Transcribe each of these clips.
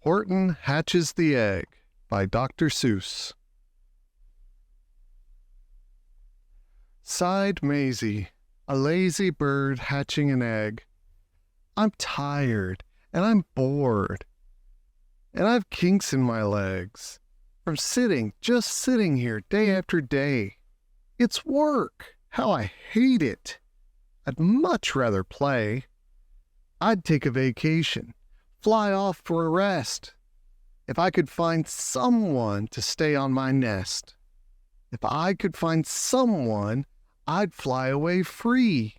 Horton Hatches the Egg by Dr. Seuss. Sighed Maisie, a lazy bird hatching an egg. I'm tired, and I'm bored, and I've kinks in my legs from just sitting here day after day. It's work. How I hate it. I'd much rather play. I'd take a vacation, fly off for a rest, if I could find someone to stay on my nest. If I could find someone, I'd fly away free.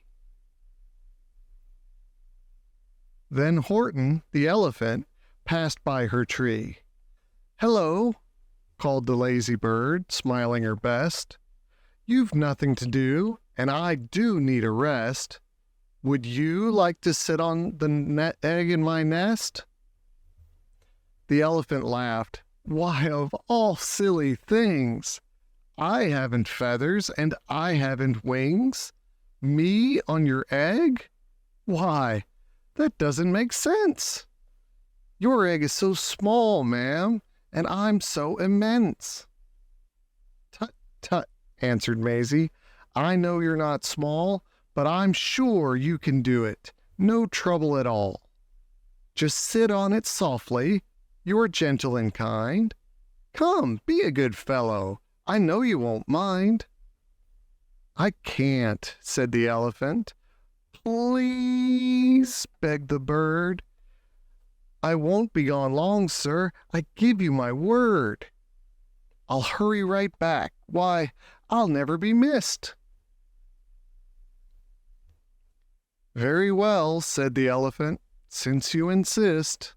Then Horton, the elephant, passed by her tree. "Hello," called the lazy bird, smiling her best. "You've nothing to do, and I do need a rest. Would you like to sit on the egg in my nest?" The elephant laughed. "Why, of all silly things! I haven't feathers and I haven't wings. Me on your egg? Why, that doesn't make sense. Your egg is so small, ma'am, and I'm so immense." "Tut, tut," answered Maisie. "I know you're not small, but I'm sure you can do it. No trouble at all. Just sit on it softly. You're gentle and kind. Come, be a good fellow. I know you won't mind." "I can't," said the elephant. "Please," begged the bird. "I won't be gone long, sir. I give you my word. I'll hurry right back. Why, I'll never be missed." "Very well," said the elephant, "since you insist.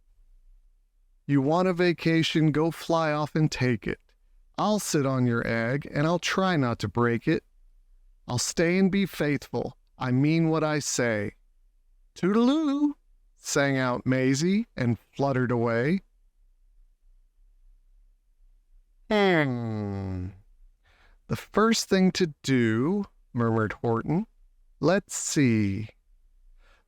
You want a vacation, go fly off and take it. I'll sit on your egg, and I'll try not to break it. I'll stay and be faithful. I mean what I say." "Toodaloo," sang out Maisie, and fluttered away. "The first thing to do," murmured Horton. "Let's see.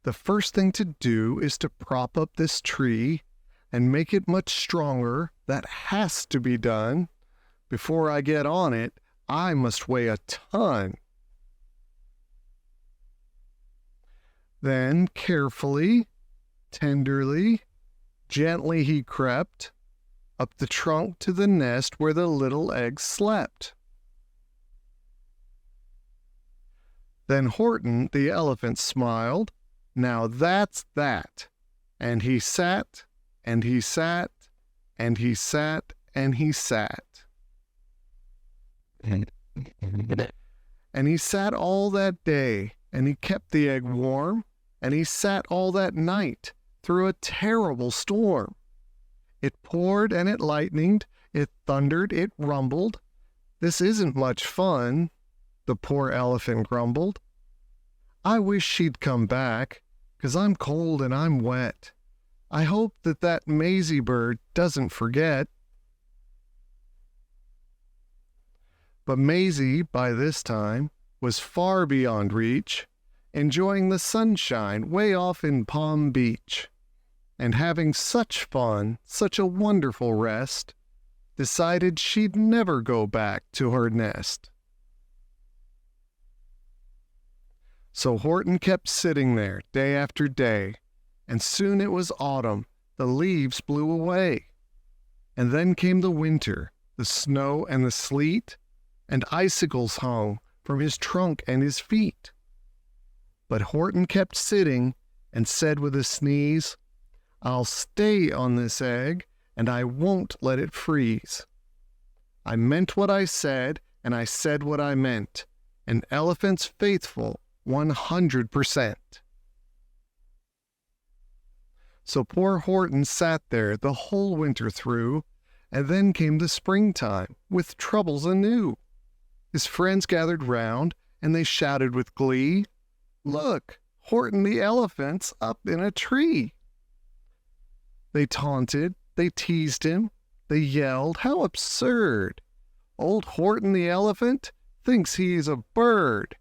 The first thing to do is to prop up this tree and make it much stronger. That has to be done. Before I get on it, I must weigh a ton." Then carefully, tenderly, gently he crept up the trunk to the nest where the little egg slept. Then Horton, the elephant, smiled. "Now that's that." And he sat, and he sat, and he sat, and he sat. And he sat all that day, and he kept the egg warm, and he sat all that night through a terrible storm. It poured and it lightened, it thundered, it rumbled. "This isn't much fun," the poor elephant grumbled. "I wish she'd come back, 'cause I'm cold and I'm wet. I hope that Maisie bird doesn't forget." But Maisie, by this time, was far beyond reach, enjoying the sunshine way off in Palm Beach, and having such fun, such a wonderful rest, decided she'd never go back to her nest. So Horton kept sitting there day after day, and soon it was autumn. The leaves blew away. And then came the winter, the snow and the sleet, and icicles hung from his trunk and his feet. But Horton kept sitting and said with a sneeze, "I'll stay on this egg, and I won't let it freeze. I meant what I said, and I said what I meant. An elephant's faithful 100%. So poor Horton sat there the whole winter through, and then came the springtime, with troubles anew. His friends gathered round, and they shouted with glee, "Look, Horton the elephant's up in a tree." They taunted, they teased him, they yelled, "How absurd! Old Horton the elephant thinks he's a bird."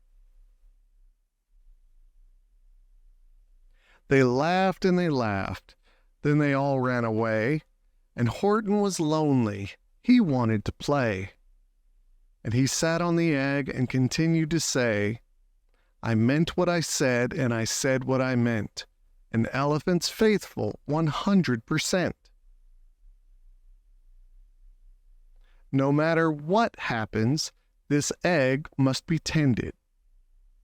They laughed and they laughed. Then they all ran away, And Horton was lonely. He wanted to play. And he sat on the egg and continued to say, I meant what I said, and I said what I meant. An elephant's faithful 100%. No matter what happens, this egg must be tended.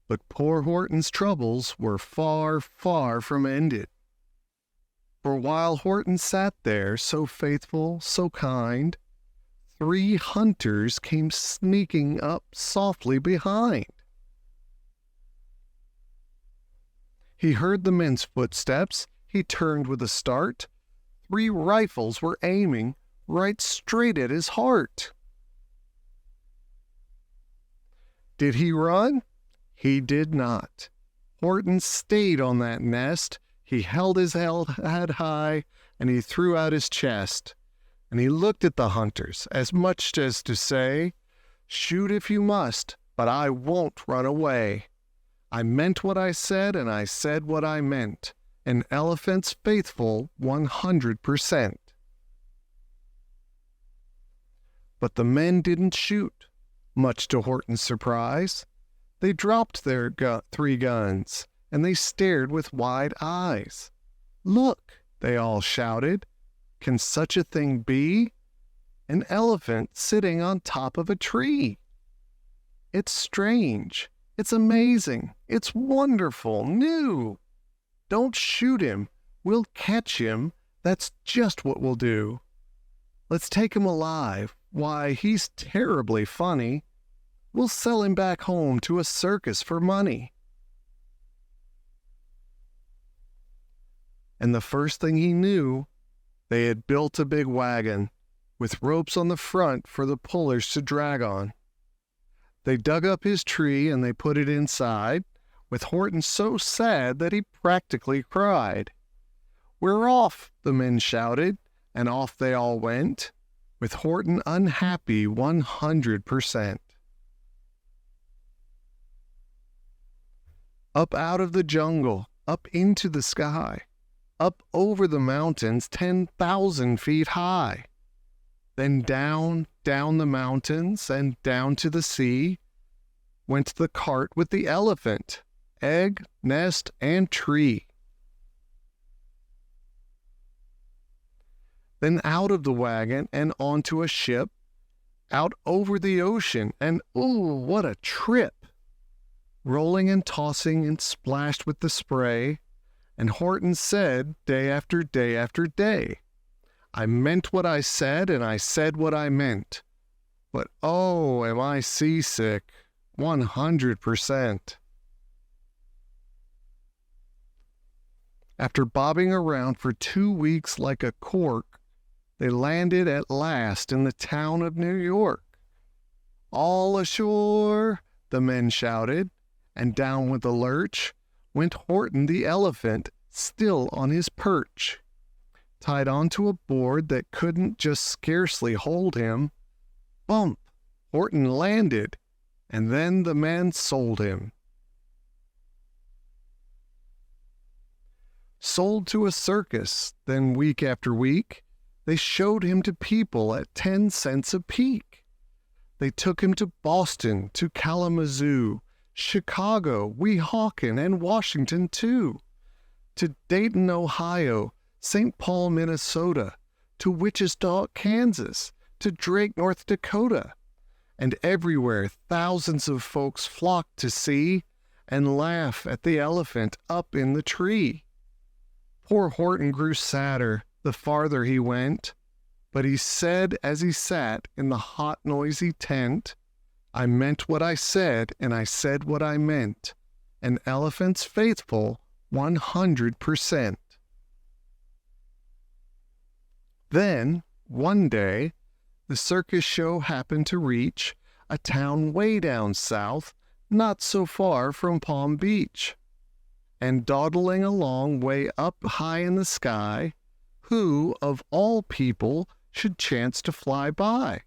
But poor Horton's troubles were far, far from ended. For while Horton sat there, so faithful, so kind, 3 hunters came sneaking up softly behind. He heard the men's footsteps. He turned with a start. 3 rifles were aiming right straight at his heart. Did he run? He did not. Horton stayed on that nest. He held his head high, and he threw out his chest. And he looked at the hunters, as much as to say, shoot if you must, but I won't run away. I meant what I said, and I said what I meant. An elephant's faithful 100%. But the men didn't shoot, much to Horton's surprise. They dropped their 3 guns, and they stared with wide eyes. Look, they all shouted, can such a thing be? An elephant sitting on top of a tree. It's strange. It's amazing. It's wonderful, new. Don't shoot him. We'll catch him. That's just what we'll do. Let's take him alive. Why, he's terribly funny. We'll sell him back home to a circus for money. And the first thing he knew, they had built a big wagon with ropes on the front for the pullers to drag on. They dug up his tree and they put it inside, with Horton so sad that he practically cried. We're off, the men shouted, and off they all went, with Horton unhappy 100%. Up out of the jungle, up into the sky, up over the mountains 10,000 feet high. Then down the mountains, and down to the sea, went the cart with the elephant, egg, nest, and tree. Then out of the wagon and onto a ship, out over the ocean, and ooh, what a trip! Rolling and tossing and splashed with the spray, and Horton said day after day after day, I meant what I said, and I said what I meant. But oh, am I seasick, 100%. After bobbing around for 2 weeks like a cork, they landed at last in the town of New York. All ashore, the men shouted, and down with a lurch went Horton the elephant, still on his perch, tied onto a board that couldn't just scarcely hold him. Bump! Horton landed, and then the man sold him. Sold to a circus, then week after week, they showed him to people at 10 cents a peek. They took him to Boston, to Kalamazoo, Chicago, Weehawken, and Washington, too, to Dayton, Ohio, St. Paul, Minnesota, to Wichita, Kansas, to Drake, North Dakota, and everywhere thousands of folks flocked to see and laugh at the elephant up in the tree. Poor Horton grew sadder the farther he went, but he said as he sat in the hot, noisy tent, I meant what I said, and I said what I meant. An elephant's faithful 100%. Then, one day, the circus show happened to reach a town way down south, not so far from Palm Beach. And dawdling along way up high in the sky, who, of all people, should chance to fly by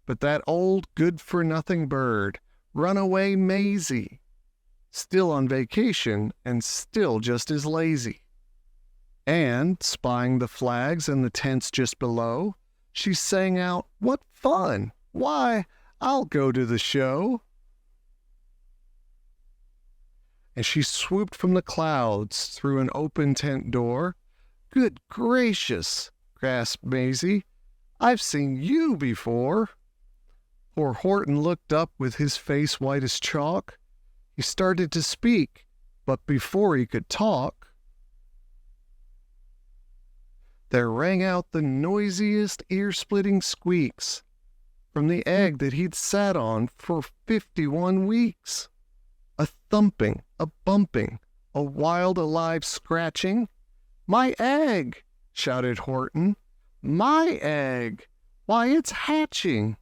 but that old good-for-nothing bird, Runaway Maisie, still on vacation and still just as lazy. And, spying the flags and the tents just below, she sang out, "What fun! Why, I'll go to the show." And she swooped from the clouds through an open tent door. "Good gracious," gasped Maisie, "I've seen you before." Poor Horton looked up with his face white as chalk. He started to speak, but before he could talk, there rang out the noisiest ear-splitting squeaks from the egg that he'd sat on for 51 weeks. A thumping, a bumping, a wild alive scratching. "My egg!" shouted Horton. "My egg! Why, it's hatching!"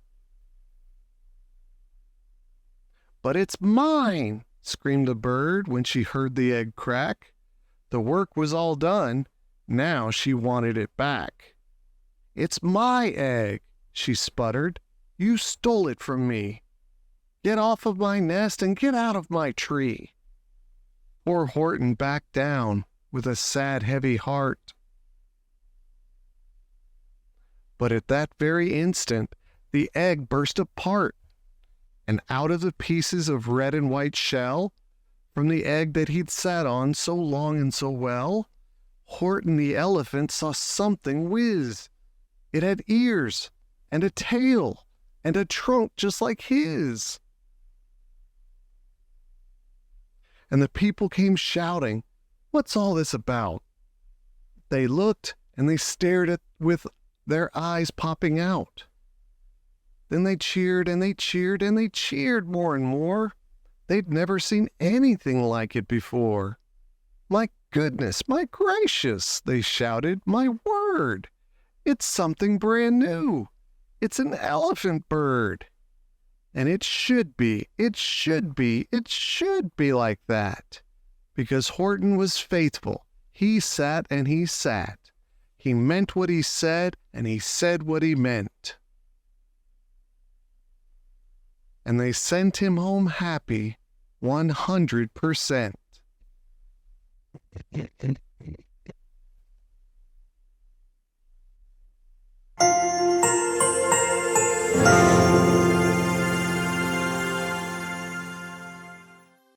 "But it's mine!" screamed the bird when she heard the egg crack. The work was all done. Now she wanted it back. "It's my egg," she sputtered. "You stole it from me. Get off of my nest and get out of my tree." Poor Horton backed down with a sad, heavy heart. But at that very instant, the egg burst apart, and out of the pieces of red and white shell, from the egg that he'd sat on so long and so well, Horton the elephant saw something whiz. It had ears, and a tail, and a trunk just like his. And the people came shouting, "What's all this about?" They looked, and they stared at with their eyes popping out. Then they cheered, and they cheered, and they cheered more and more. They'd never seen anything like it before. "My goodness, my gracious," they shouted, "my word! It's something brand new. It's an elephant bird. And it should be like that." Because Horton was faithful. He sat and he sat. He meant what he said, and he said what he meant. And they sent him home happy, 100%.